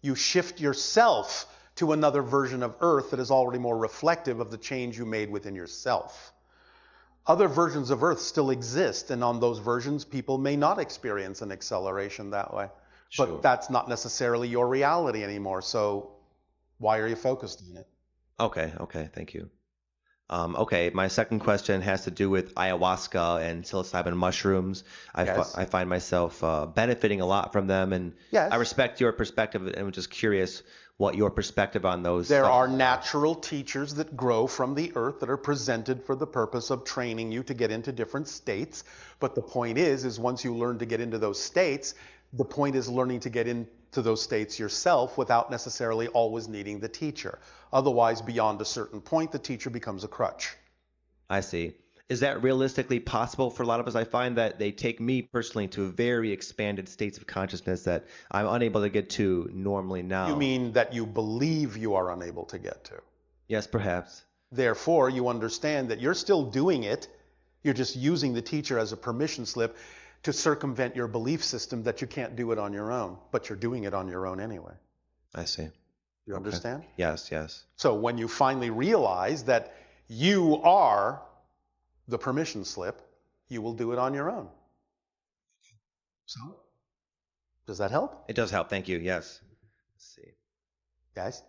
You shift yourself to another version of Earth that is already more reflective of the change you made within yourself. Other versions of Earth still exist, and on those versions, people may not experience an acceleration that way. Sure. But that's not necessarily your reality anymore, so why are you focused on it? Okay, thank you. Okay, my second question has to do with ayahuasca and psilocybin mushrooms. Yes. I find myself benefiting a lot from them, and Yes. I respect your perspective, and I'm just curious what your perspective on those. There are natural teachers that grow from the earth that are presented for the purpose of training you to get into different states. But the point is once you learn to get into those states, the point is learning to get into those states yourself without necessarily always needing the teacher. Otherwise, beyond a certain point, the teacher becomes a crutch. I see. Is that realistically possible for a lot of us? I find that they take me personally to very expanded states of consciousness that I'm unable to get to normally now. You mean that you believe you are unable to get to? Yes, perhaps. Therefore, you understand that you're still doing it. You're just using the teacher as a permission slip to circumvent your belief system that you can't do it on your own, but you're doing it on your own anyway. I see. You Okay. understand? Yes, yes. So when you finally realize that you are the permission slip, you will do it on your own. So, does that help? It does help. Thank you. Yes. Let's see. Guys?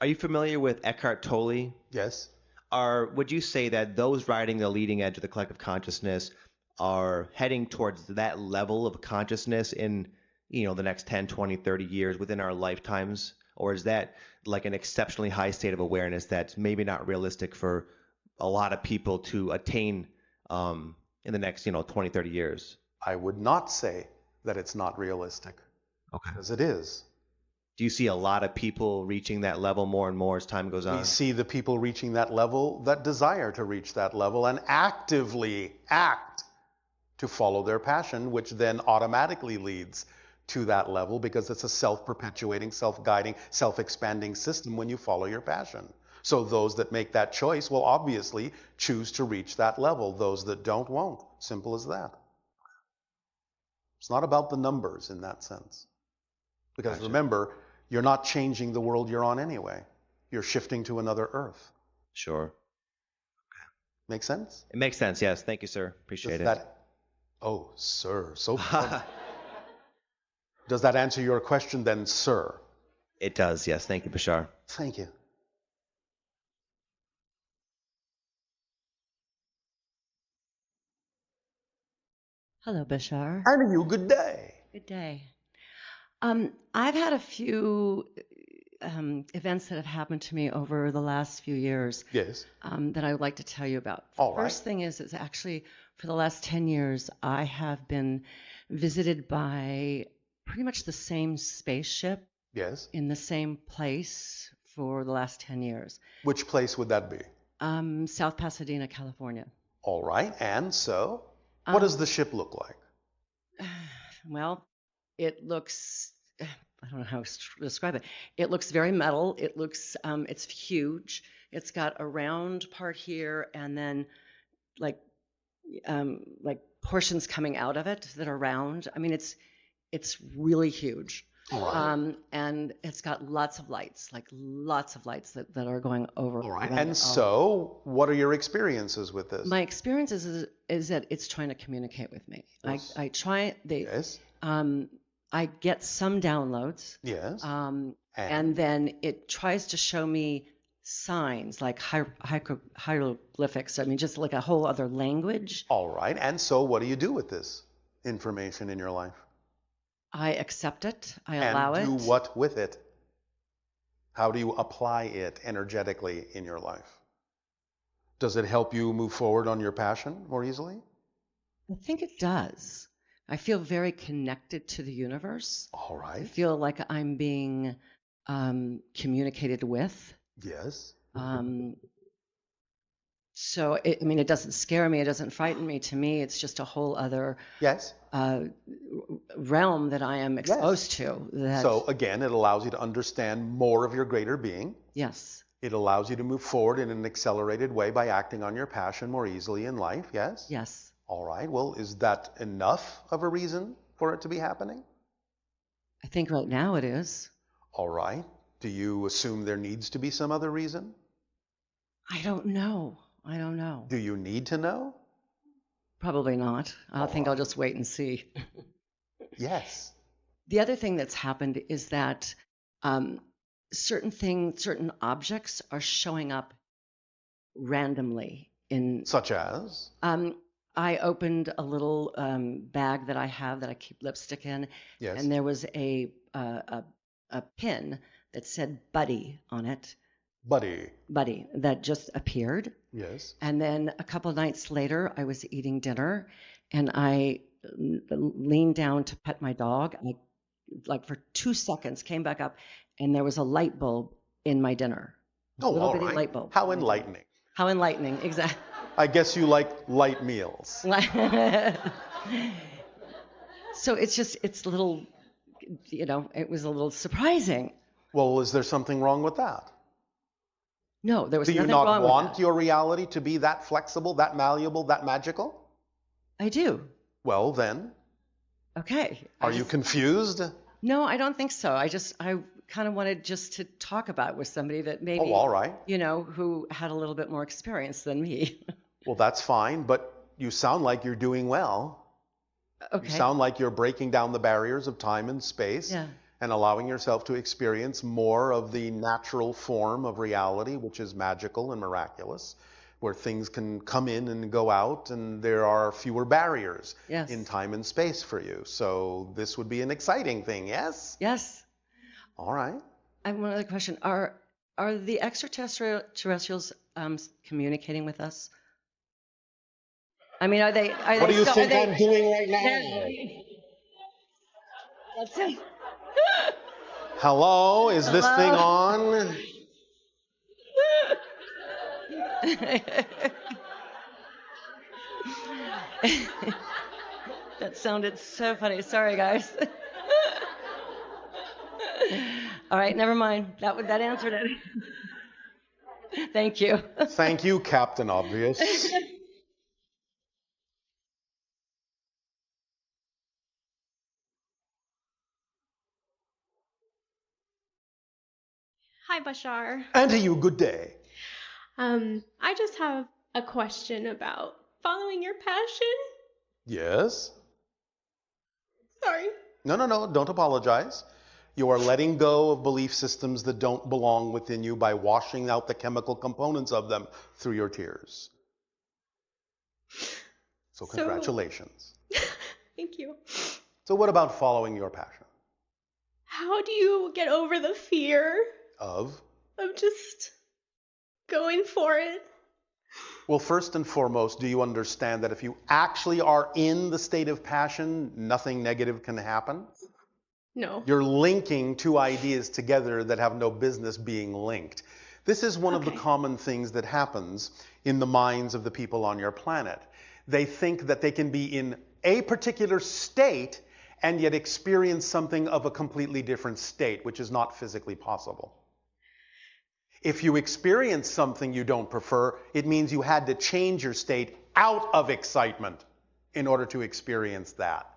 Are you familiar with Eckhart Tolle? Yes. Would you say that those riding the leading edge of the collective consciousness are heading towards that level of consciousness in, the next 10, 20, 30 years within our lifetimes? Or is that like an exceptionally high state of awareness that's maybe not realistic for a lot of people to attain in the next, 20, 30 years? I would not say that it's not realistic. Okay. Because it is. Do you see a lot of people reaching that level more and more as time goes on? We see the people reaching that level that desire to reach that level and actively act to follow their passion, which then automatically leads to that level because it's a self-perpetuating, self-guiding, self-expanding system when you follow your passion. So those that make that choice will obviously choose to reach that level. Those that don't won't. Simple as that. It's not about the numbers in that sense. Because Gotcha. remember, you're not changing the world you're on anyway. You're shifting to another earth. Sure. Make sense? It makes sense. Yes. Thank you, sir. Appreciate it. Oh, sir. So does that answer your question then, sir? It does. Yes. Thank you, Bashar. Thank you. Hello, Bashar. And you, good day. Good day. I've had a few events that have happened to me over the last few years. Yes. That I would like to tell you about. All right. First thing is actually for the last 10 years, I have been visited by pretty much the same spaceship Yes. in the same place for the last 10 years. Which place would that be? South Pasadena, California. All right. And so, what does the ship look like? Well, it looks, I don't know how to describe it. It looks very metal. It looks, it's huge. It's got a round part here and then like portions coming out of it that are round. I mean, it's really huge. All right. And it's got lots of lights that are going over. All right. around And it. so, what are your experiences with this? My experience is that it's trying to communicate with me. Yes. I try, Yes. I get some downloads. Yes. And then it tries to show me signs like hieroglyphics. I mean, just like a whole other language. All right. And so, what do you do with this information in your life? I accept it. I allow it. And do what with it? How do you apply it energetically in your life? Does it help you move forward on your passion more easily? I think it does. I feel very connected to the universe. All I right. feel like I'm being communicated with. Yes. So, it doesn't scare me. It doesn't frighten me. To me, it's just a whole other Yes. realm that I am exposed to. So again, it allows you to understand more of your greater being. Yes. It allows you to move forward in an accelerated way by acting on your passion more easily in life. Yes? Yes. All right. Well, is that enough of a reason for it to be happening? I think right now it is. All right. Do you assume there needs to be some other reason? I don't know. I don't know. Do you need to know? Probably not. I All think I'll right. just wait and see. Yes. The other thing that's happened is that certain objects are showing up randomly in. Such as? I opened a little bag that I have that I keep lipstick in, Yes. and there was a pin that said "Buddy" on it. Buddy. Buddy that just appeared. Yes. And then a couple of nights later, I was eating dinner, and I leaned down to pet my dog. I, like for 2 seconds, came back up, and there was a light bulb in my dinner. Oh, little all bitty right. light bulb. How in my dinner. enlightening. How enlightening, exactly. I guess you like light meals. So it's a little, it was a little surprising. Well, is there something wrong with that? No, there was Do you nothing not wrong want with that. your reality to be that flexible, that malleable, that magical? I do. Well, then, Okay. are you confused? No, I don't think so. I kind of wanted just to talk about it with somebody that maybe, Oh, all right. who had a little bit more experience than me. Well, that's fine, but you sound like you're doing well. Okay. You sound like you're breaking down the barriers of time and space Yeah. and allowing yourself to experience more of the natural form of reality, which is magical and miraculous, where things can come in and go out and there are fewer barriers Yes. in time and space for you. So this would be an exciting thing, yes? Yes. All right. I have one other question. Are the extraterrestrials communicating with us? I mean, are they? What do you think I'm doing right now? That's it. Hello, is this thing on? That sounded so funny. Sorry, guys. All right, never mind. That answered it. Thank you. Thank you, Captain Obvious. Hi, Bashar. And to you, good day. I just have a question about following your passion. Yes? Sorry. No, don't apologize. You are letting go of belief systems that don't belong within you by washing out the chemical components of them through your tears. So congratulations. Thank you. So what about following your passion? How do you get over the fear Of? just going for it? Well, first and foremost, do you understand that if you actually are in the state of passion, nothing negative can happen? No. You're linking two ideas together that have no business being linked. This is one of the common things that happens in the minds of the people on your planet. They think that they can be in a particular state and yet experience something of a completely different state, which is not physically possible. If you experience something you don't prefer, it means you had to change your state out of excitement in order to experience that.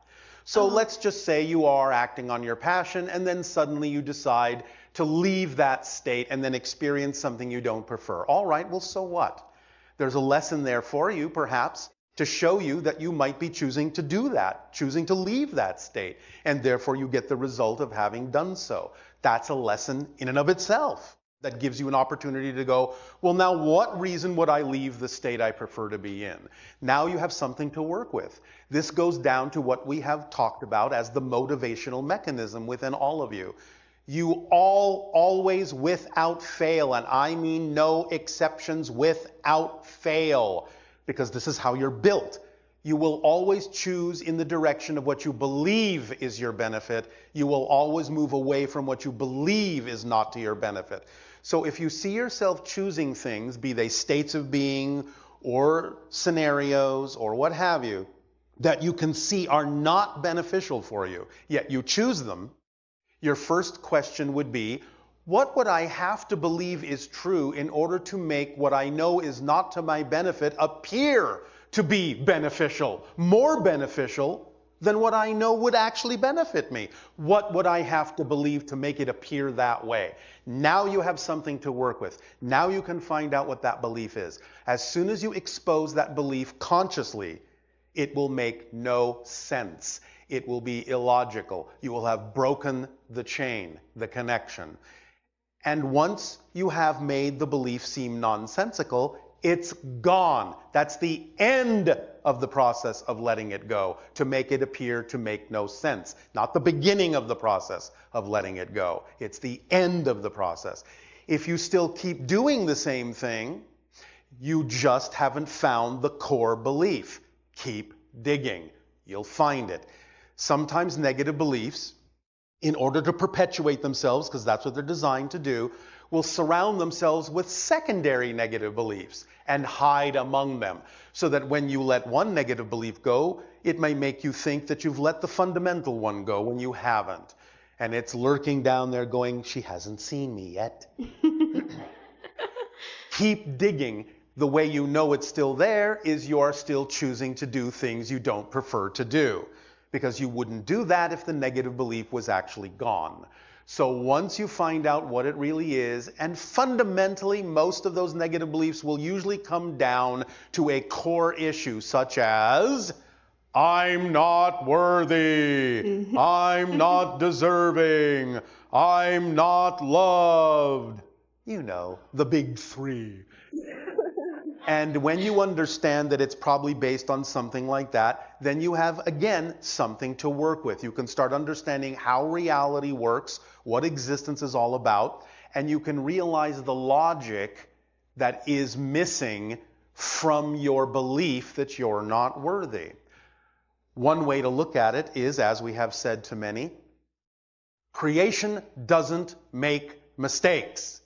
So let's just say you are acting on your passion and then suddenly you decide to leave that state and then experience something you don't prefer. All right, well, so what? There's a lesson there for you, perhaps, to show you that you might be choosing to do that, choosing to leave that state, and therefore you get the result of having done so. That's a lesson in and of itself that gives you an opportunity to go, well, now what reason would I leave the state I prefer to be in? Now you have something to work with. This goes down to what we have talked about as the motivational mechanism within all of you. You all always without fail, and I mean no exceptions, without fail, because this is how you're built. You will always choose in the direction of what you believe is your benefit. You will always move away from what you believe is not to your benefit. So if you see yourself choosing things, be they states of being or scenarios or what have you, that you can see are not beneficial for you, yet you choose them, your first question would be, what would I have to believe is true in order to make what I know is not to my benefit appear to be beneficial, more beneficial then what I know would actually benefit me. What would I have to believe to make it appear that way? Now you have something to work with. Now you can find out what that belief is. As soon as you expose that belief consciously, it will make no sense. It will be illogical. You will have broken the chain, the connection. And once you have made the belief seem nonsensical, it's gone. That's the end of the process of letting it go, to make it appear to make no sense. Not the beginning of the process of letting it go. It's the end of the process. If you still keep doing the same thing, you just haven't found the core belief. Keep digging. You'll find it. Sometimes negative beliefs, in order to perpetuate themselves, because that's what they're designed to do, will surround themselves with secondary negative beliefs and hide among them, so that when you let one negative belief go, it may make you think that you've let the fundamental one go when you haven't. And it's lurking down there going, she hasn't seen me yet. Keep digging. The way you know it's still there is you're still choosing to do things you don't prefer to do, because you wouldn't do that if the negative belief was actually gone. So once you find out what it really is, and fundamentally most of those negative beliefs will usually come down to a core issue, such as, I'm not worthy, I'm not deserving, I'm not loved. You know, the big three. And when you understand that it's probably based on something like that, then you have, again, something to work with. You can start understanding how reality works, what existence is all about, and you can realize the logic that is missing from your belief that you're not worthy. One way to look at it is, as we have said to many, creation doesn't make mistakes.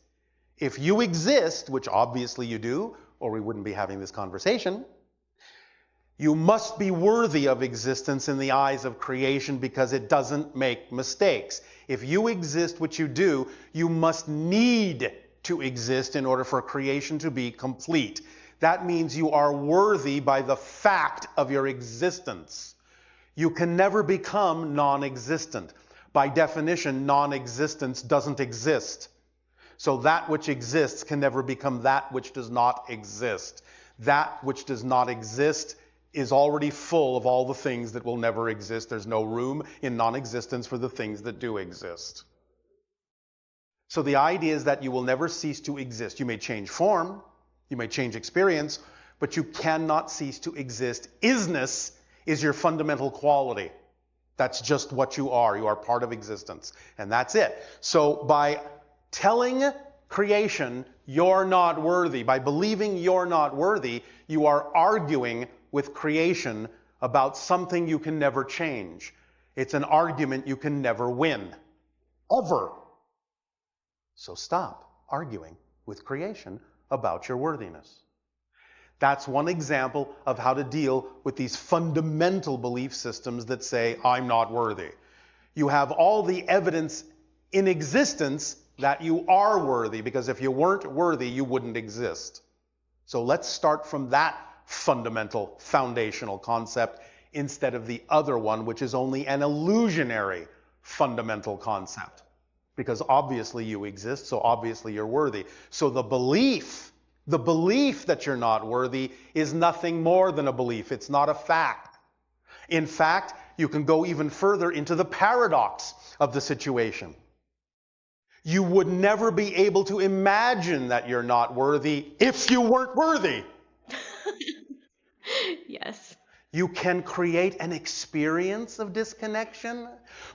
If you exist, which obviously you do, or we wouldn't be having this conversation, you must be worthy of existence in the eyes of creation, because it doesn't make mistakes. If you exist, which you do, you must need to exist in order for creation to be complete. That means you are worthy by the fact of your existence. You can never become non-existent. By definition, non-existence doesn't exist. So that which exists can never become that which does not exist. That which does not exist is already full of all the things that will never exist. There's no room in non-existence for the things that do exist. So the idea is that you will never cease to exist. You may change form, you may change experience, but you cannot cease to exist. Isness is your fundamental quality. That's just what you are. You are part of existence. And that's it. So by telling creation you're not worthy, by believing you're not worthy, you are arguing with creation about something you can never change. It's an argument you can never win. Ever. So stop arguing with creation about your worthiness. That's one example of how to deal with these fundamental belief systems that say, I'm not worthy. You have all the evidence in existence that you are worthy, because if you weren't worthy, you wouldn't exist. So let's start from that fundamental, foundational concept instead of the other one, which is only an illusionary fundamental concept. Because obviously you exist, so obviously you're worthy. So the belief that you're not worthy is nothing more than a belief. It's not a fact. In fact, you can go even further into the paradox of the situation. You would never be able to imagine that you're not worthy if you weren't worthy. Yes. You can create an experience of disconnection,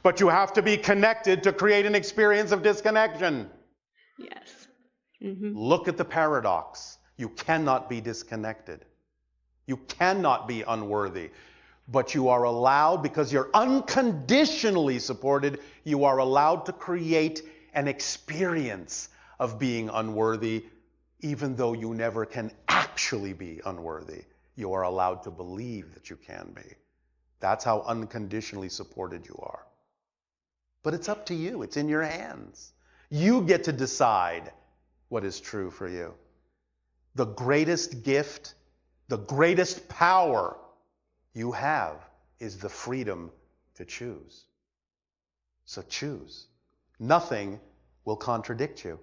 but you have to be connected to create an experience of disconnection. Yes. Mm-hmm. Look at the paradox. You cannot be disconnected. You cannot be unworthy. But you are allowed, because you're unconditionally supported, you are allowed to create an experience of being unworthy, even though you never can actually be unworthy. You are allowed to believe that you can be. That's how unconditionally supported you are. But it's up to you. It's in your hands. You get to decide what is true for you. The greatest gift, the greatest power you have is the freedom to choose. So choose. Nothing will contradict you.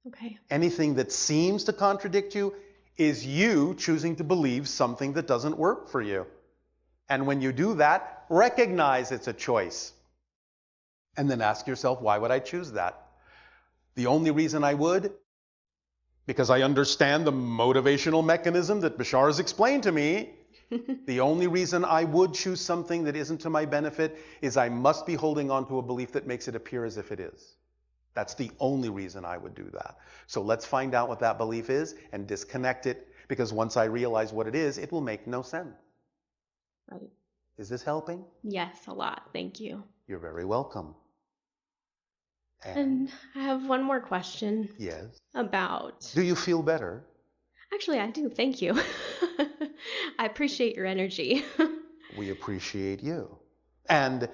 Okay. Anything that seems to contradict you is you choosing to believe something that doesn't work for you. And when you do that, recognize it's a choice. And then ask yourself, why would I choose that? The only reason I would, because I understand the motivational mechanism that Bashar has explained to me. The only reason I would choose something that isn't to my benefit is I must be holding on to a belief that makes it appear as if it is. That's the only reason I would do that. So let's find out what that belief is and disconnect it, because once I realize what it is, it will make no sense. Right. Is this helping? Yes, a lot. Thank you. You're very welcome. And I have one more question. Yes. About... Do you feel better? Actually, I do. Thank you. I appreciate your energy. We appreciate you. And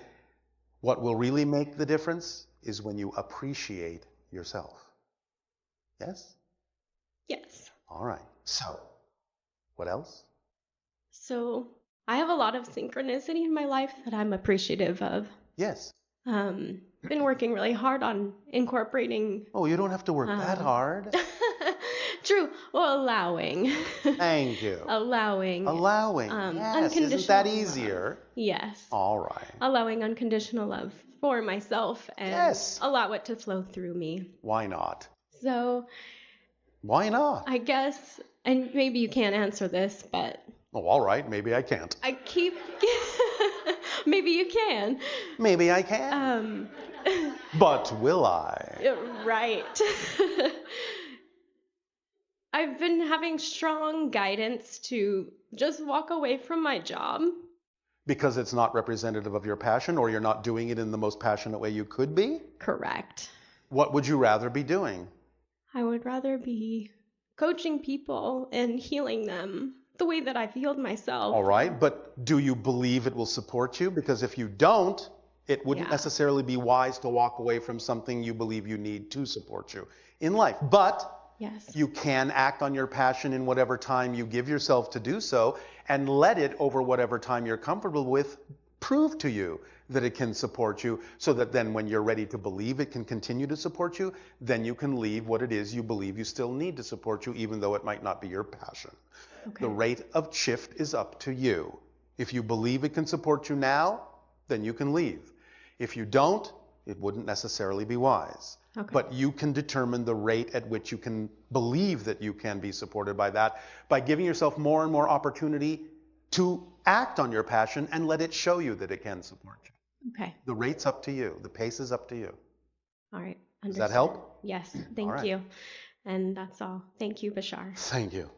what will really make the difference is when you appreciate yourself. Yes? Yes. All right. So, what else? So, I have a lot of synchronicity in my life that I'm appreciative of. Yes. Been working really hard on incorporating... Oh, you don't have to work that hard. True. Well, allowing. Thank you. Allowing. Yes. Isn't that easier? Love. Yes. All right. Allowing unconditional love for myself and allow it to flow through me. Why not? So... Why not? I guess, and maybe you can't answer this, but... Oh, all right. Maybe I can't. I keep... Maybe you can. Maybe I can. But will I? Right. I've been having strong guidance to just walk away from my job. Because it's not representative of your passion, or you're not doing it in the most passionate way you could be? Correct. What would you rather be doing? I would rather be coaching people and healing them the way that I've healed myself. All right, but do you believe it will support you? Because if you don't, it wouldn't necessarily be wise to walk away from something you believe you need to support you in life. But you can act on your passion in whatever time you give yourself to do so, and let it, over whatever time you're comfortable with, prove to you that it can support you, so that then when you're ready to believe it can continue to support you, then you can leave what it is you believe you still need to support you, even though it might not be your passion. Okay. The rate of shift is up to you. If you believe it can support you now, then you can leave. If you don't, it wouldn't necessarily be wise. Okay. But you can determine the rate at which you can believe that you can be supported by that, by giving yourself more and more opportunity to act on your passion and let it show you that it can support you. Okay. The rate's up to you. The pace is up to you. All right. Does that help? Yes. Thank you. And that's all. Thank you, Bashar. Thank you.